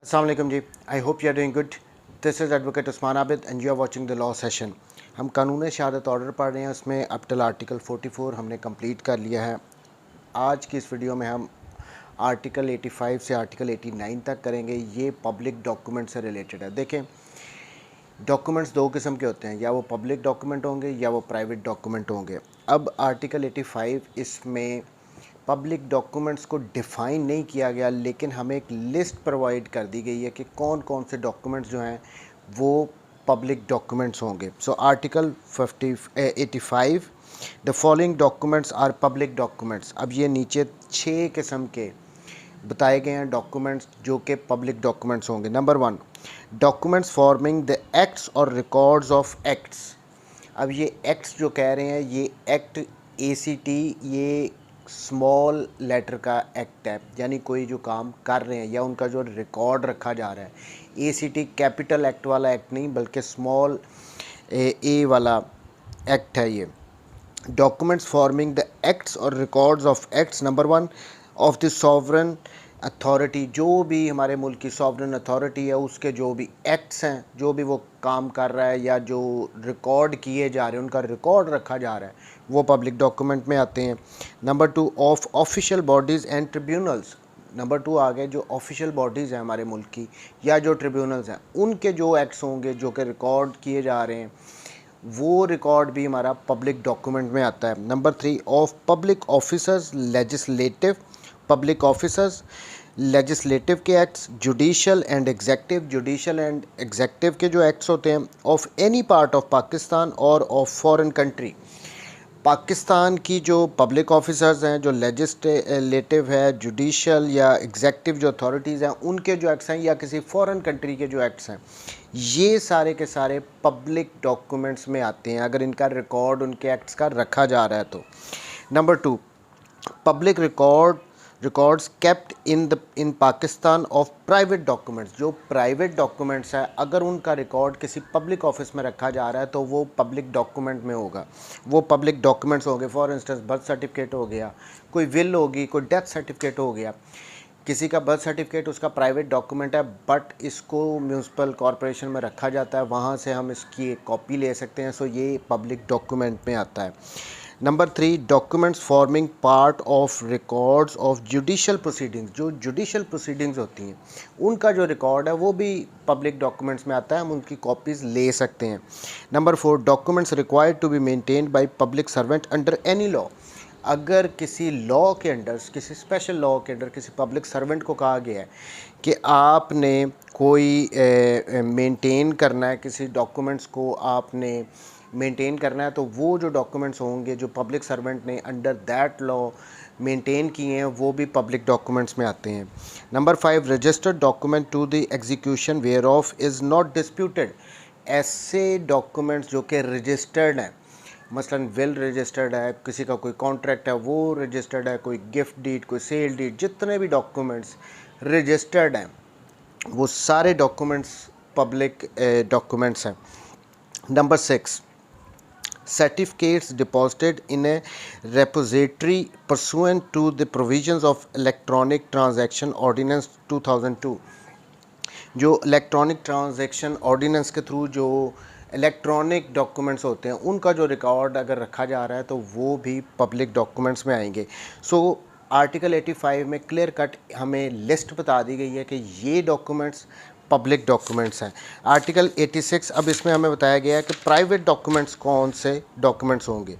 अस्सलाम वालेकुम जी। I hope you are doing good. This is advocate Usman Abid and you are watching the law session. हम कानून शहादत ऑर्डर पढ़ रहे हैं, उसमें अप टिल आर्टिकल 44 हमने कंप्लीट कर लिया है। आज की इस वीडियो में हम आर्टिकल 85 से आर्टिकल 89 तक करेंगे। ये पब्लिक डॉक्यूमेंट से रिलेटेड है। देखें, डॉक्यूमेंट्स दो किस्म के होते हैं, या वो पब्लिक डॉक्यूमेंट होंगे या वो प्राइवेट डॉक्यूमेंट होंगे। अब आर्टिकल 85 इसमें पब्लिक डॉक्यूमेंट्स को डिफ़ाइन नहीं किया गया, लेकिन हमें एक लिस्ट प्रोवाइड कर दी गई है कि कौन कौन से डॉक्यूमेंट्स जो हैं वो पब्लिक डॉक्यूमेंट्स होंगे। So article 85, the following documents are public documents. अब ये नीचे 6 किस्म के बताए गए हैं डॉक्यूमेंट्स जो कि पब्लिक डॉक्यूमेंट्स होंगे। Number 1, documents forming the acts और रिकॉर्ड्स ऑफ एक्ट्स। अब ये एक्ट्स जो कह रहे हैं, ये एक्ट ACT ये स्मॉल लेटर का एक्ट है, यानी कोई जो काम कर रहे हैं या उनका जो रिकॉर्ड रखा जा रहा है। ACT कैपिटल एक्ट वाला एक्ट नहीं, बल्कि स्मॉल ए वाला एक्ट है ये। डॉक्यूमेंट्स फॉर्मिंग द एक्ट्स और records of acts. Number 1, of the sovereign authority. जो भी हमारे मुल्क की सॉवरन अथॉरिटी है, उसके जो भी एक्ट्स हैं, जो भी वो काम कर रहा है या जो रिकॉर्ड किए जा रहे हैं, उनका रिकॉर्ड रखा जा रहा है, वो पब्लिक डॉक्यूमेंट में आते हैं। Number 2, of official bodies and tribunals. Number 2 आ गए जो ऑफिशियल बॉडीज़ हैं हमारे मुल्क की या जो ट्रिब्यूनल्स हैं, उनके जो एक्ट्स होंगे जो कि रिकॉर्ड किए जा रहे हैं, वो रिकॉर्ड भी हमारा पब्लिक डॉक्यूमेंट में आता है। Number 3, of public officers legislative. Public officers legislative के acts, judicial and executive. Judicial and executive के जो एक्ट्स होते हैं, of any part of Pakistan और ऑफ फॉरेन कंट्री। पाकिस्तान की जो पब्लिक ऑफिसर्स हैं, जो लेजिस्लेटिव है, जुडिशल या एग्जेक्टिव जो अथॉरिटीज़ हैं, उनके जो एक्ट्स हैं, या किसी फॉरेन कंट्री के जो एक्ट्स हैं, ये सारे के सारे पब्लिक डॉक्यूमेंट्स में आते हैं अगर इनका रिकॉर्ड उनके एक्ट्स का रखा जा रहा है तो। Number 2, public records kept in Pakistan of private documents. जो प्राइवेट डॉक्यूमेंट्स है, अगर उनका रिकॉर्ड किसी पब्लिक ऑफिस में रखा जा रहा है तो वो पब्लिक डॉक्यूमेंट में होगा, वो पब्लिक डॉक्यूमेंट्स होंगे। फॉर इंस्टेंस बर्थ सर्टिफिकेट हो गया, कोई विल होगी, कोई डेथ सर्टिफिकेट हो गया। किसी का बर्थ सर्टिफिकेट उसका प्राइवेट डॉक्यूमेंट है, बट इसको म्यूनसिपल कॉरपोरेशन में रखा जाता है, वहाँ से हम इसकी एक कॉपी ले सकते हैं। सो ये पब्लिक डॉक्यूमेंट में आता है। Number 3, documents forming part of records of judicial proceedings. जो जुडिशल प्रोसीडिंग्स होती हैं, उनका जो रिकॉर्ड है वो भी पब्लिक डॉक्यूमेंट्स में आता है, हम उनकी कॉपीज़ ले सकते हैं। Number 4, documents required to be maintained by public servant under any law. अगर किसी लॉ के अंडर, किसी स्पेशल लॉ के अंडर किसी पब्लिक सर्वेंट को कहा गया है कि आपने कोई मेंटेन करना है, किसी डॉक्यूमेंट्स को आपने मेंटेन करना है, तो वो जो डॉक्यूमेंट्स होंगे जो पब्लिक सर्वेंट ने अंडर दैट लॉ मेंटेन किए हैं, वो भी पब्लिक डॉक्यूमेंट्स में आते हैं। Number 5, registered document to the execution whereof is not disputed. ऐसे डॉक्यूमेंट्स जो कि रजिस्टर्ड हैं, मसलन विल रजिस्टर्ड है, किसी का कोई कॉन्ट्रैक्ट है वो रजिस्टर्ड है, कोई गिफ्ट डीड, कोई सेल डीड, जितने भी डॉक्यूमेंट्स रजिस्टर्ड हैं वो सारे डॉक्यूमेंट्स पब्लिक डॉक्यूमेंट्स हैं। Number 6, certificates deposited in a repository pursuant to the provisions of electronic transaction ordinance 2002। जो इलेक्ट्रॉनिक ट्रांजैक्शन ऑर्डिनेंस के थ्रू जो इलेक्ट्रॉनिक डॉक्यूमेंट्स होते हैं, उनका जो रिकॉर्ड अगर रखा जा रहा है तो वो भी पब्लिक डॉक्यूमेंट्स में आएंगे। सो आर्टिकल 85 में क्लियर कट हमें लिस्ट बता दी गई है कि ये डॉक्यूमेंट्स पब्लिक डॉक्यूमेंट्स हैं। आर्टिकल 86, अब इसमें हमें बताया गया है कि प्राइवेट डॉक्यूमेंट्स कौन से डॉक्यूमेंट्स होंगे।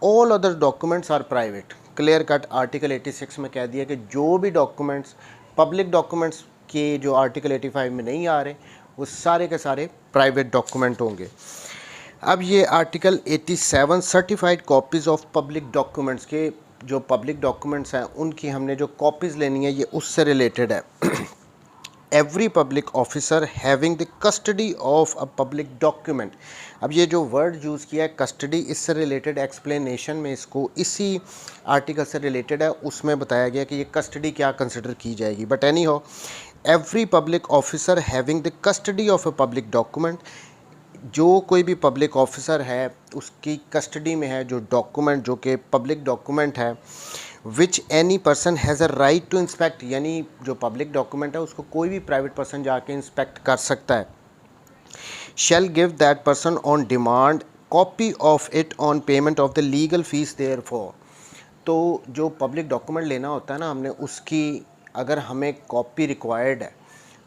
All other documents are private. Clear cut article 86 में कह दिया कि जो भी डॉक्यूमेंट्स पब्लिक डॉक्यूमेंट्स के जो आर्टिकल 85 में नहीं आ रहे, वो सारे के सारे प्राइवेट डॉक्यूमेंट होंगे। अब ये article 87, certified copies of public documents के जो पब्लिक डॉक्यूमेंट्स हैं उनकी हमने जो कॉपीज़ लेनी है, ये उससे रिलेटेड है। Every public officer having the custody of a public document. अब ये जो वर्ड यूज़ किया है कस्टडी, इससे रिलेटेड एक्सप्लेनेशन में इसको इसी आर्टिकल से रिलेटेड है, उसमें बताया गया कि ये कस्टडी क्या कंसिडर की जाएगी। बट एनी हो, every public officer having the custody of a public document. जो कोई भी पब्लिक ऑफिसर है उसकी कस्टडी में है जो डॉक्यूमेंट जो कि पब्लिक डॉक्यूमेंट है, which any person has a right to inspect, यानी जो पब्लिक डॉक्यूमेंट है उसको कोई भी प्राइवेट पर्सन जाके इंस्पेक्ट कर सकता है। Shall give that person on demand copy of it on payment of the legal fees therefor. तो जो पब्लिक डॉक्यूमेंट लेना होता है ना, हमने उसकी अगर हमें कॉपी रिक्वायर्ड है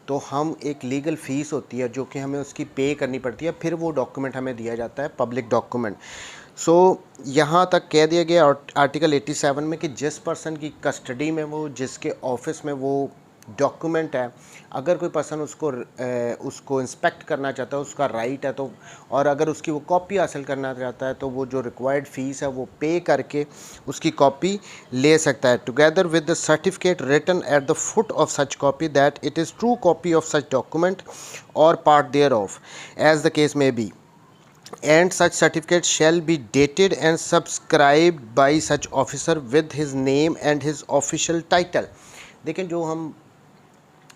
तो हम एक लीगल फ़ीस होती है जो कि हमें उसकी पे करनी पड़ती है, फिर वो डॉक्यूमेंट हमें दिया जाता है पब्लिक डॉक्यूमेंट। सो यहाँ तक कह दिया गया आर्टिकल 87 में कि जिस पर्सन की कस्टडी में वो, जिसके ऑफिस में वो डॉक्यूमेंट है, अगर कोई पर्सन उसको इंस्पेक्ट करना चाहता है, उसका राइट है। तो और अगर उसकी वो कॉपी हासिल करना चाहता है तो वो जो रिक्वायर्ड फ़ीस है वो पे करके उसकी कॉपी ले सकता है, together with the certificate written at the foot of such copy that it is true copy of such document और part thereof as the case may be, and such certificate shall be dated and subscribed by such officer with his name and his official title। देखें, जो हम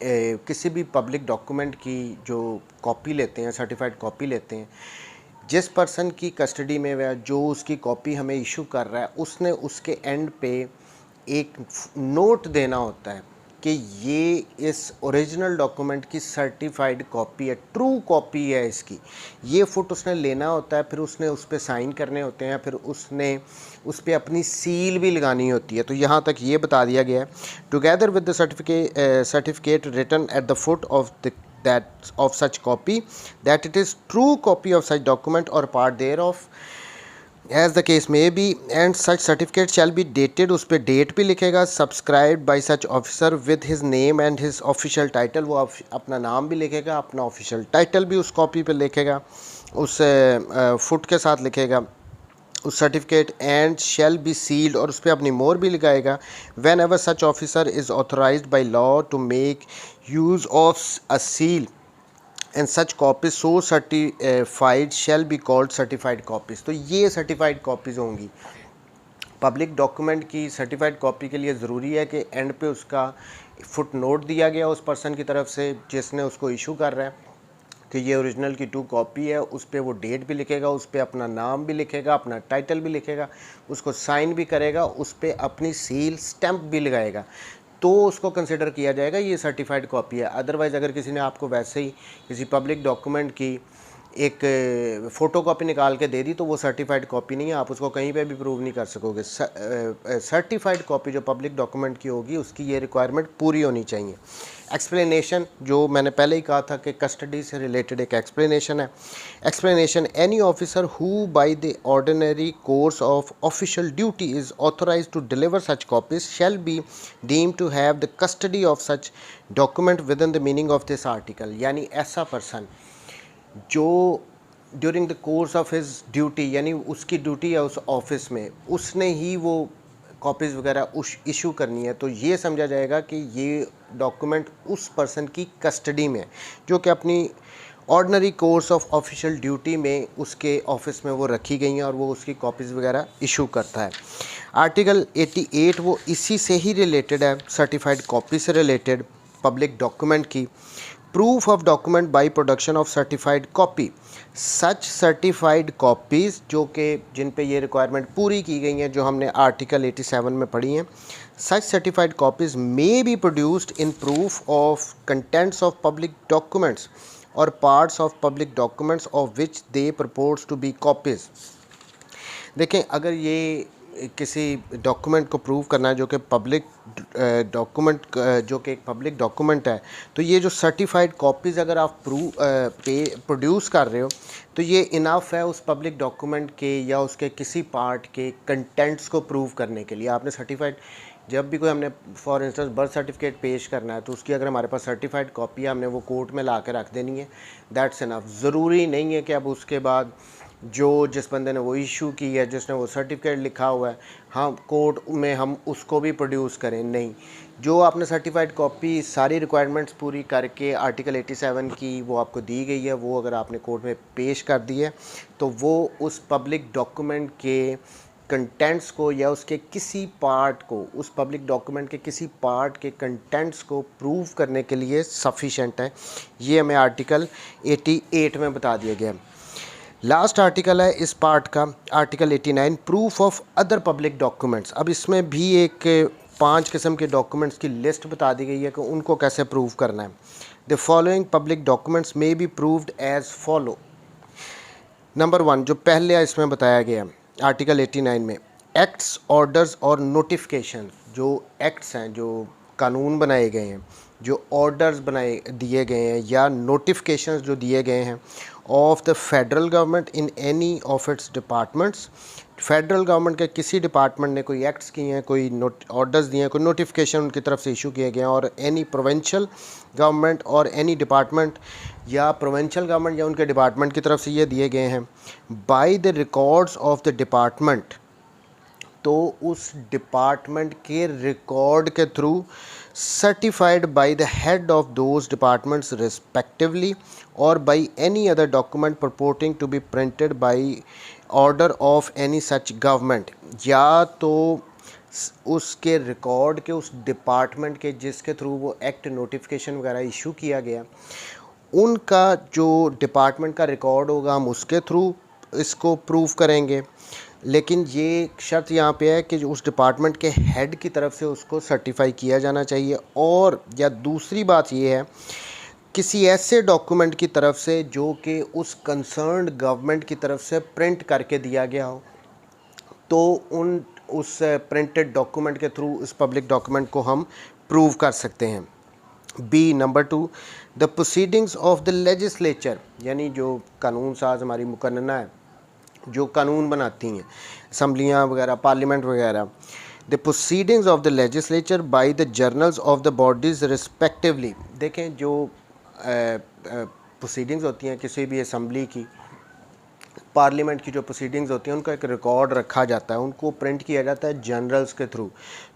किसी भी public document की जो copy लेते हैं, सर्टिफाइड कॉपी लेते हैं, जिस पर्सन की कस्टडी में वह जो उसकी कॉपी हमें इशू कर रहा है, उसने उसके एंड पे एक नोट देना होता है कि ये इस ओरिजिनल डॉक्यूमेंट की सर्टिफाइड कॉपी है, ट्रू कॉपी है इसकी। ये फुट उसने लेना होता है, फिर उसने उस पर साइन करने होते हैं, फिर उसने उस पर अपनी सील भी लगानी होती है। तो यहाँ तक ये बता दिया गया है, together with the certificate written at the foot of the that of such copy that it is true copy of such document or part thereof as the case may be, and such certificate shall be dated, उस पर date भी लिखेगा, subscribed by such officer with his name and his official title, वो अपना नाम भी लिखेगा, अपना ऑफिशियल टाइटल भी उस कॉपी पे लिखेगा, उस फुट के साथ लिखेगा उस certificate, and shall be sealed, और उस पर अपनी मोहर भी लगाएगा, whenever such officer is authorised by law to make use of a seal and such copies so certified shall be called certified copies. तो ये सर्टिफाइड कॉपीज़ होंगी। पब्लिक डॉक्यूमेंट की सर्टिफाइड कॉपी के लिए ज़रूरी है कि एंड पे उसका फुट नोट दिया गया उस पर्सन की तरफ से जिसने उसको इशू कर रहा है कि ये ओरिजिनल की ट्रू कॉपी है। उस पर वो डेट भी लिखेगा, उस पर अपना नाम भी लिखेगा, अपना टाइटल भी लिखेगा, उसको साइन भी करेगा, उस पर अपनी सील स्टैंप भी लगाएगा, तो उसको कंसिडर किया जाएगा ये सर्टिफाइड कॉपी है। अदरवाइज़ अगर किसी ने आपको वैसे ही किसी पब्लिक डॉक्यूमेंट की एक फ़ोटो कॉपी निकाल के दे दी तो वो सर्टिफाइड कॉपी नहीं है, आप उसको कहीं पे भी प्रूव नहीं कर सकोगे। सर्टिफाइड कॉपी जो पब्लिक डॉक्यूमेंट की होगी उसकी ये रिक्वायरमेंट पूरी होनी चाहिए। एक्सप्लेनेशन, जो मैंने पहले ही कहा था कि कस्टडी से रिलेटेड एक एक्सप्लेनेशन है। Explanation, any officer who by the ordinary course of official duty is authorised to deliver such copies shall be deem to have the custody of such document within the meaning of this article. यानी ऐसा person जो during the course of his duty, यानी उसकी duty है उस office में, उसने ही वो कॉपीज़ वगैरह इशू करनी है, तो ये समझा जाएगा कि ये डॉक्यूमेंट उस पर्सन की कस्टडी में जो कि अपनी ordinary course of official duty में उसके ऑफिस में वो रखी गई हैं और वो उसकी कॉपीज़ वगैरह इशू करता है। आर्टिकल 88 वो इसी से ही रिलेटेड है, सर्टिफाइड कॉपी से रिलेटेड पब्लिक डॉक्यूमेंट की। Proof of document by production of certified copy, such certified copies जो कि जिन पे ये रिक्वायरमेंट पूरी की गई हैं जो हमने आर्टिकल 87 में पढ़ी हैं। Such certified copies may be produced in proof of contents of public documents और parts of public documents of which they purport to be copies. देखें, अगर ये किसी डॉक्यूमेंट को प्रूव करना है जो कि पब्लिक डॉक्यूमेंट जो कि एक पब्लिक डॉक्यूमेंट है, तो ये जो सर्टिफाइड कॉपीज़ अगर आप प्रोड्यूस कर रहे हो तो ये इनफ है उस पब्लिक डॉक्यूमेंट के या उसके किसी पार्ट के कंटेंट्स को प्रूव करने के लिए। आपने सर्टिफाइड, जब भी कोई हमने फॉर इंस्टेंस बर्थ सर्टिफिकेट पेश करना है तो उसकी अगर हमारे पास सर्टिफाइड कॉपी है, हमने वो कोर्ट में ला के रख देनी है, दैट्स इनफ। ज़रूरी नहीं है कि अब उसके बाद जो जिस बंदे ने वो इशू की है, जिसने वो सर्टिफिकेट लिखा हुआ है, हाँ कोर्ट में हम उसको भी प्रोड्यूस करें, नहीं। जो आपने सर्टिफाइड कॉपी सारी रिक्वायरमेंट्स पूरी करके आर्टिकल 87 की वो आपको दी गई है, वो अगर आपने कोर्ट में पेश कर दी है तो वो उस पब्लिक डॉक्यूमेंट के कंटेंट्स को या उसके किसी पार्ट को, उस पब्लिक डॉक्यूमेंट के किसी पार्ट के कंटेंट्स को प्रूव करने के लिए सफिशेंट है। ये हमें आर्टिकल 88 में बता दिया गया। लास्ट आर्टिकल है इस पार्ट का, article 89, proof of other public documents. अब इसमें भी एक 5 किस्म के डॉक्यूमेंट्स की लिस्ट बता दी गई है कि उनको कैसे प्रूव करना है। The following public documents may be proved as follow. Number 1 जो पहले इसमें बताया गया आर्टिकल 89 में, एक्ट्स, ऑर्डर्स और नोटिफिकेशन। जो एक्ट्स हैं, जो कानून बनाए गए हैं, जो ऑर्डर्स बनाए दिए गए हैं या नोटिफिकेशंस जो दिए गए हैं of the federal government in any of its departments. Federal government के किसी डिपार्टमेंट ने कोई एक्ट्स किए हैं, कोई ऑर्डर्स दिए हैं, कोई नोटिफिकेशन उनकी तरफ से इशू किए गए हैं, और एनी प्रोविंशियल गवर्नमेंट और एनी डिपार्टमेंट या प्रोविंशियल गवर्नमेंट या उनके डिपार्टमेंट की तरफ से ये दिए गए हैं by the records of the department, तो उस डिपार्टमेंट के रिकॉर्ड के through, certified by the head of those departments respectively और by any other document purporting to be printed by order of any such government. या तो उसके record के उस डिपार्टमेंट के जिसके थ्रू वो एक्ट नोटिफिकेशन वगैरह इशू किया गया, उनका जो डिपार्टमेंट का रिकॉर्ड होगा हम उसके थ्रू इसको प्रूव करेंगे। लेकिन ये शर्त यहाँ पे है कि जो उस डिपार्टमेंट के हेड की तरफ से उसको सर्टिफाई किया जाना चाहिए। और या दूसरी बात ये है, किसी ऐसे डॉक्यूमेंट की तरफ से जो कि उस कंसर्न्ड गवर्नमेंट की तरफ से प्रिंट करके दिया गया हो, तो उस प्रिंटेड डॉक्यूमेंट के थ्रू इस पब्लिक डॉक्यूमेंट को हम प्रूव कर सकते हैं। B number 2, the proceedings of the legislature, यानी जो कानून साज हमारी मुकन्ना है, जो कानून बनाती हैं असम्बलियाँ वगैरह, पार्लियामेंट वगैरह, the proceedings of the legislature by the journals of the bodies respectively. देखें जो प्रोसीडिंग्स होती हैं किसी भी असम्बली की, पार्लियामेंट की जो प्रोसीडिंग्स होती हैं, उनका एक रिकॉर्ड रखा जाता है, उनको प्रिंट किया जाता है जर्नल्स के थ्रू।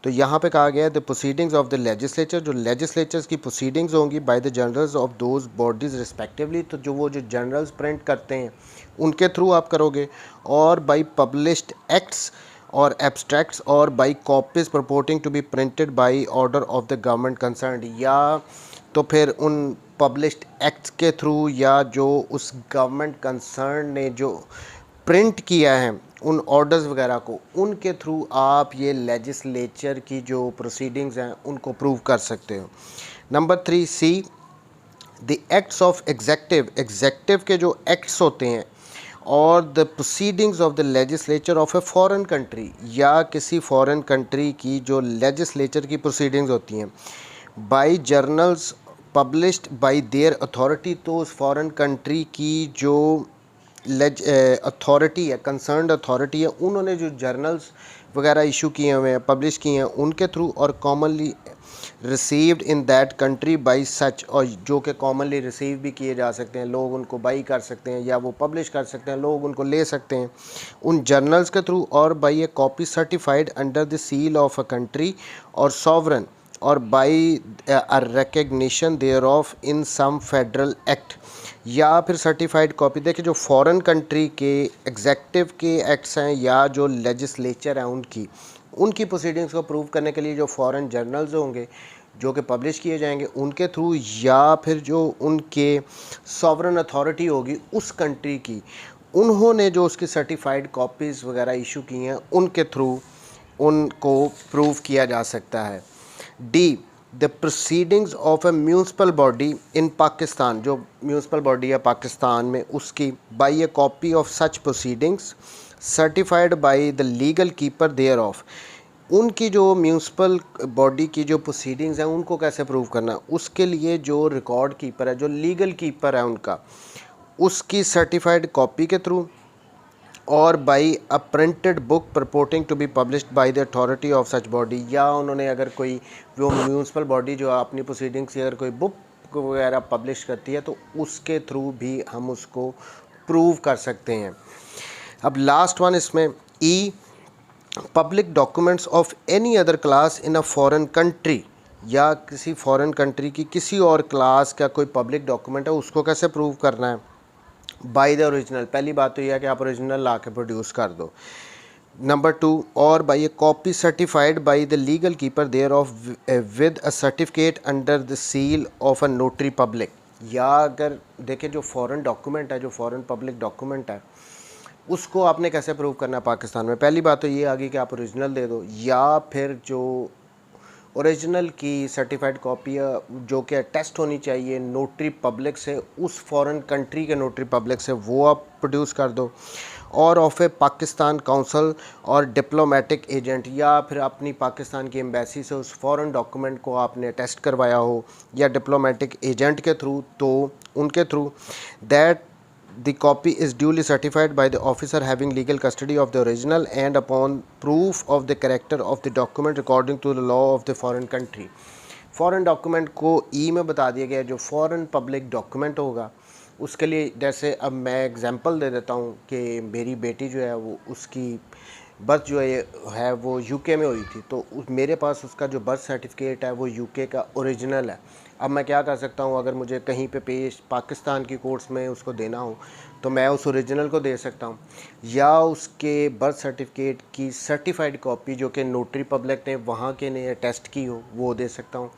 तो यहाँ पे कहा गया है the proceedings of the legislature, जो लेजिस्लेचर्स की प्रोसीडिंग्स होंगी by the journals of those bodies respectively, तो जो जर्नल्स प्रिंट करते हैं उनके थ्रू आप करोगे, और बाई पब्लिश्ड एक्ट्स और एब्स्ट्रैक्ट्स और by copies purporting to be printed by order of the government concerned, या तो फिर उन पब्लिश्ड एक्ट्स के थ्रू या जो उस गवर्नमेंट कंसर्न ने जो प्रिंट किया है उन ऑर्डर्स वगैरह को, उनके थ्रू आप ये लेजिस्लेचर की जो प्रोसीडिंग्स हैं उनको प्रूव कर सकते हो। Number 3 c, the acts of executive के जो एक्ट्स होते हैं और the proceedings of the legislature of a foreign country, या किसी फॉरेन कंट्री की जो लेजिस्लेचर की प्रोसीडिंग्स होती हैं by journals published by their authority, तो उस फॉरेन कंट्री की जो अथॉरिटी है, कंसर्न्ड अथॉरिटी है, उन्होंने जो जर्नल्स वगैरह इशू किए हुए हैं, पब्लिश किए हैं, उनके थ्रू, और commonly received in that country by सच, और जो कि कॉमनली रिसीव भी किए जा सकते हैं, लोग उनको बाई कर सकते हैं या वो पब्लिश कर सकते हैं, लोग उनको ले सकते हैं उन जर्नल्स के थ्रू, और by a copy certified under the seal of a country और सॉवरन, और by a recognition thereof in some federal act, या फिर सर्टिफाइड कॉपी। देखिए जो फॉरेन कंट्री के एग्जेक्टिव के एक्ट्स हैं या जो लेजिस्लेचर हैं उनकी प्रोसीडिंग्स को प्रूव करने के लिए जो फॉरेन जर्नल्स होंगे जो कि पब्लिश किए जाएंगे उनके थ्रू, या फिर जो उनके सॉवरन अथॉरिटी होगी उस कंट्री की, उन्होंने जो उसकी सर्टिफाइड कॉपीज़ वगैरह इशू की हैं उनके थ्रू उनको प्रूव किया जा सकता है। D, the proceedings of a municipal body in Pakistan, जो म्यूनसिपल बॉडी है पाकिस्तान में, उसकी by a copy of such proceedings certified by the legal keeper thereof, उनकी जो म्यूनसिपल बॉडी की जो प्रोसीडिंग्स हैं उनको कैसे प्रूव करना, उसके लिए जो रिकॉर्ड कीपर है, जो लीगल कीपर है उनका, उसकी सर्टिफाइड कॉपी के थ्रू, और by a printed book purporting to be published by the authority of such body, या उन्होंने अगर कोई वो म्यूनसिपल बॉडी जो अपनी प्रोसीडिंग्स अगर कोई बुक वगैरह पब्लिश करती है तो उसके थ्रू भी हम उसको प्रूव कर सकते हैं। अब लास्ट वन इसमें E, public documents of any other class in a foreign country, या किसी फॉरेन कंट्री की किसी और क्लास का कोई पब्लिक डॉक्यूमेंट है उसको कैसे प्रूव करना है, बाय द ओरिजिनल। पहली बात तो यह है कि आप ओरिजिनल ला के प्रोड्यूस कर दो। नंबर 2, और by a copy certified by the legal keeper thereof with a certificate under the seal of a notary public, या अगर देखें जो फ़ॉरेन डॉक्यूमेंट है, जो फ़ॉरेन पब्लिक डॉक्यूमेंट है, उसको आपने कैसे प्रूव करना है पाकिस्तान में। पहली बात तो ये आ गई कि आप ओरिजिनल दे दो, या फिर जो ओरिजिनल की सर्टिफाइड कॉपी जो कि टेस्ट होनी चाहिए नोटरी पब्लिक से, उस फॉरेन कंट्री के नोटरी पब्लिक से, वो आप प्रोड्यूस कर दो। और ऑफ ए पाकिस्तान काउंसल और डिप्लोमेटिक एजेंट, या फिर अपनी पाकिस्तान की एम्बेसी से उस फॉरेन डॉक्यूमेंट को आपने टेस्ट करवाया हो, या डिप्लोमेटिक एजेंट के थ्रू, तो उनके through that the copy is duly certified by the officer having legal custody of the original and upon proof of the character of the document according to the law of the foreign country। Foreign document को ई में बता दिया गया जो foreign public document होगा उसके लिए। जैसे अब मैं एग्जांपल दे देता हूँ कि मेरी बेटी जो है वो उसकी बर्थ जो है वो यूके में हुई थी, तो मेरे पास उसका जो बर्थ सर्टिफिकेट है वो यूके का ओरिजिनल है। अब मैं क्या कर सकता हूँ, अगर मुझे कहीं पे पेश पाकिस्तान की कोर्ट्स में उसको देना हो तो मैं उस ओरिजिनल को दे सकता हूँ, या उसके बर्थ सर्टिफिकेट की सर्टिफाइड कॉपी जो कि नोटरी पब्लिक ने वहाँ के ने टेस्ट की हो वो दे सकता हूँ,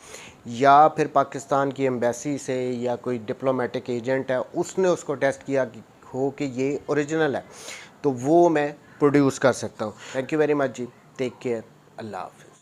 या फिर पाकिस्तान की एम्बेसी से या कोई डिप्लोमेटिक एजेंट है उसने उसको टेस्ट किया हो कि ये ओरिजिनल है, तो वो मैं प्रोड्यूस कर सकता हूँ। थैंक यू वेरी मच जी, टेक केयर, अल्लाह हाफ़िज़।